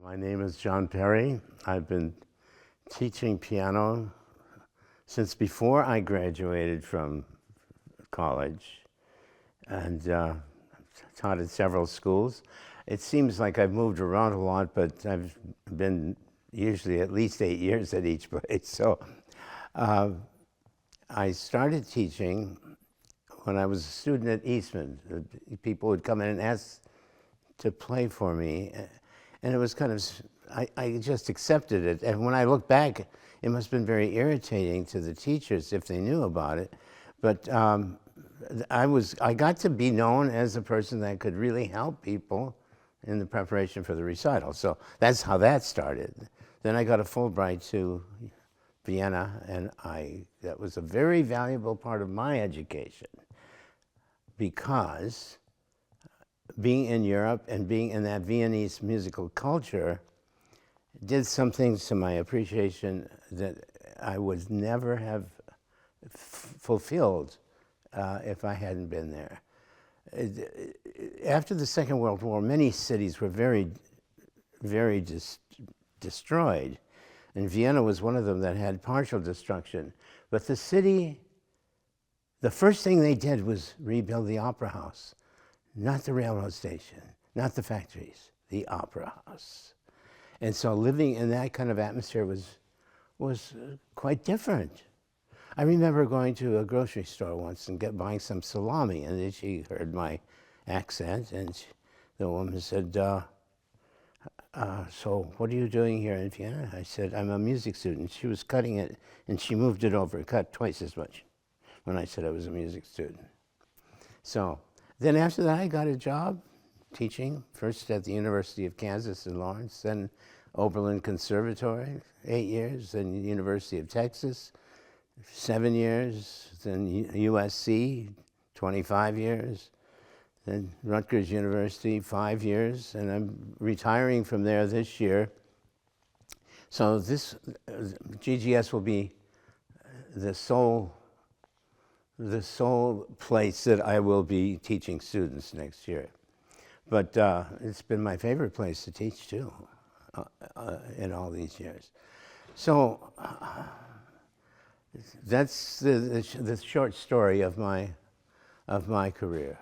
My name is John Perry. I've been teaching piano since before I graduated from college, and taught at several schools. It seems like I've moved around a lot, but I've been usually at least 8 years at each place. So I started teaching when I was a student at Eastman. People would come in and ask to play for me, and it was kind of, I just accepted it. And when I look back, it must have been very irritating to the teachers if they knew about it. But I got to be known as a person that could really help people in the preparation for the recital. So that's how that started. Then I got a Fulbright to Vienna, and that was a very valuable part of my education, because being in Europe and being in that Viennese musical culture did some things to my appreciation that I would never have fulfilled if I hadn't been there. After the Second World War, many cities were very, very destroyed, and Vienna was one of them that had partial destruction. But the city, the first thing they did was rebuild the opera house. Not the railroad station, not the factories, the opera house. And so living in that kind of atmosphere was quite different. I remember going to a grocery store once and buying some salami, and then she heard my accent, and the woman said, so what are you doing here in Vienna? I said, I'm a music student. She was cutting it, and she moved it over, cut twice as much when I said I was a music student. So then after that, I got a job teaching, first at the University of Kansas in Lawrence, then Oberlin Conservatory, 8 years, then University of Texas, 7 years, then USC, 25 years, then Rutgers University, 5 years, and I'm retiring from there this year. So this GGS will be the sole place that I will be teaching students next year. But it's been my favorite place to teach too, in all these years. So that's the short story of my career.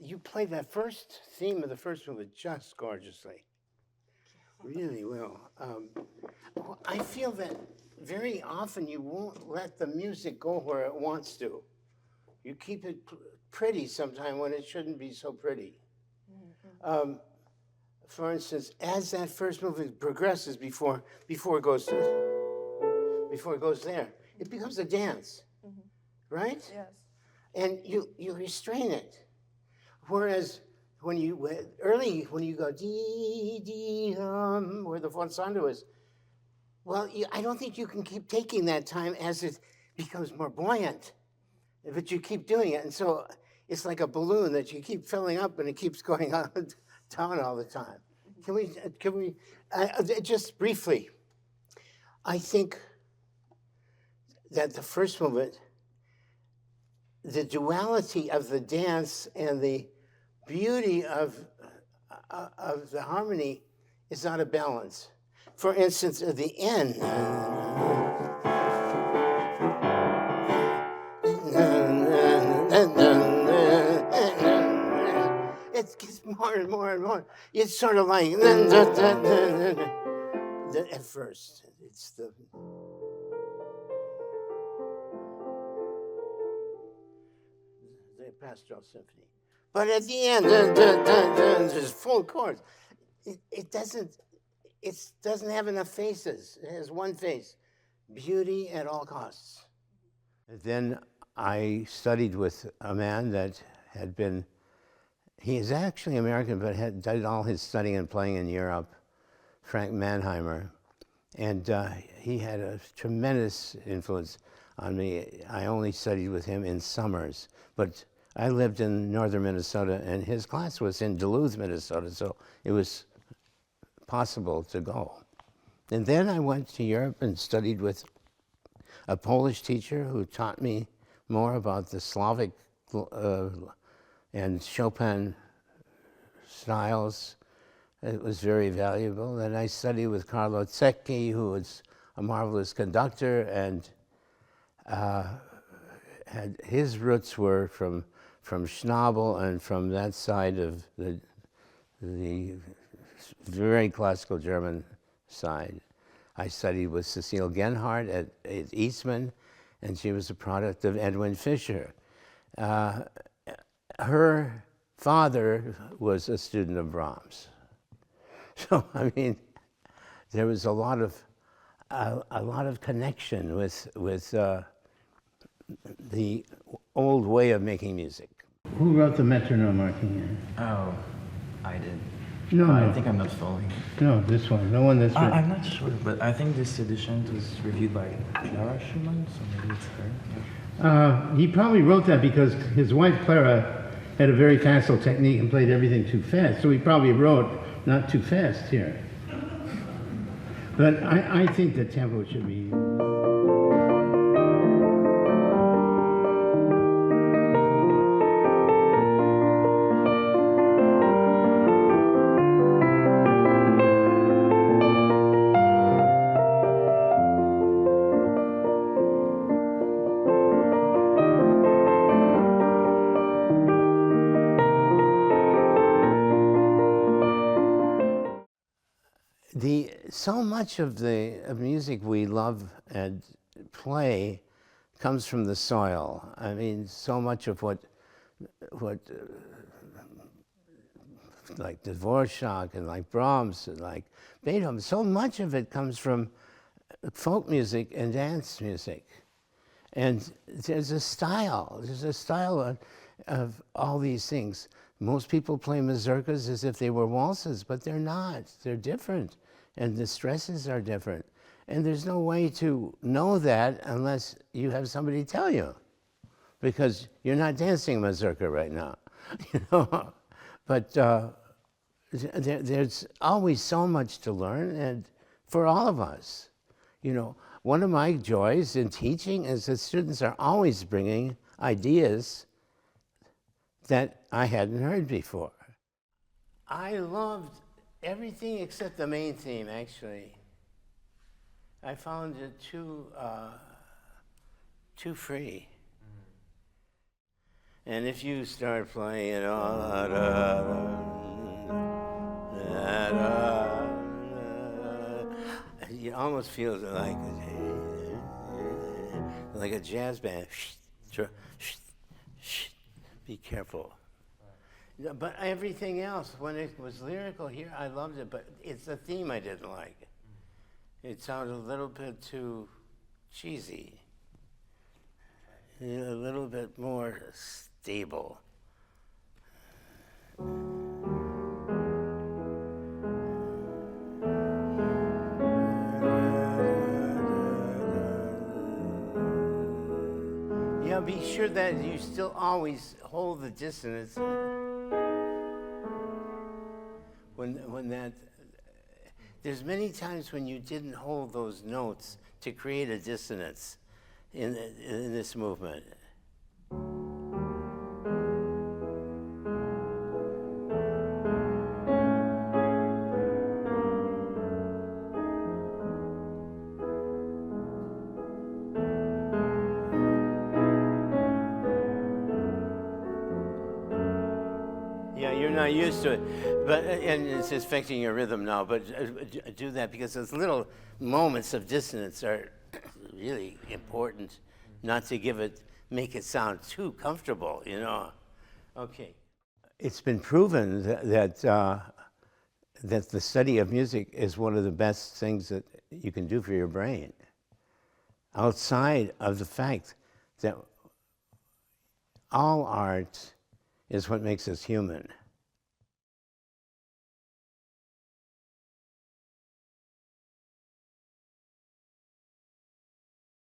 You played that first theme of the first movement just gorgeously. Really well. I feel that very often you won't let the music go where it wants to. You keep it pretty sometime when it shouldn't be so pretty. Mm-hmm. For instance, as that first movement progresses before it goes there, it becomes a dance, mm-hmm. Right? Yes. And you restrain it. Whereas when you go dee dee where the fonsando is, well, I don't think you can keep taking that time as it becomes more buoyant, but you keep doing it, and so it's like a balloon that you keep filling up, and it keeps going on down all the time. Can we just briefly? I think that the first movement, the duality of the dance and the beauty of the harmony is out of balance. For instance, at the end, it gets more and more and more. It's sort of like at first, it's the Pastoral Symphony. But at the end, there's full chords. It doesn't have enough faces. It has one face, beauty at all costs. And then I studied with a man that he is actually American, but had done all his studying and playing in Europe, Frank Mannheimer. And he had a tremendous influence on me. I only studied with him in summers, but I lived in northern Minnesota, and his class was in Duluth, Minnesota, so it was possible to go. And then I went to Europe and studied with a Polish teacher who taught me more about the Slavic and Chopin styles. It was very valuable. And I studied with Carlo Zecchi, who was a marvelous conductor, and his roots were from Schnabel and from that side of the very classical German side. I studied with Cecile Genhardt at Eastman, and she was a product of Edwin Fischer. Her father was a student of Brahms. So, I mean, there was a lot of connection with the old way of making music. Who wrote the metronome marking? Oh, I did. No, I no. think I'm not following. No, this one. The one that's written. I'm not sure, but I think this edition was reviewed by Clara Schumann, so maybe it's her. Yeah. He probably wrote that because his wife Clara had a very facile technique and played everything too fast, so he probably wrote not too fast here. But I think the tempo should be... So much of the music we love and play comes from the soil. I mean, so much of what like Dvorak and like Brahms and like Beethoven, so much of it comes from folk music and dance music. And there's a style of all these things. Most people play mazurkas as if they were waltzes, but they're not. They're different. And the stresses are different. And there's no way to know that unless you have somebody tell you, because you're not dancing mazurka right now, you know. But there's always so much to learn, and for all of us. You know, one of my joys in teaching is that students are always bringing ideas that I hadn't heard before. I loved everything except the main theme, actually. I found it too free. And if you start playing it all, you almost feel like a jazz band. Be careful. But everything else, when it was lyrical here, I loved it, but it's the theme I didn't like. It sounded a little bit too cheesy, a little bit more stable. Yeah, be sure that you still always hold the dissonance. When that, there's many times when you didn't hold those notes to create a dissonance in this movement. Yeah, you're not used to it, and it's affecting your rhythm now, but do that, because those little moments of dissonance are really important, not to make it sound too comfortable, you know. Okay. It's been proven that the study of music is one of the best things that you can do for your brain, outside of the fact that all art is what makes us human.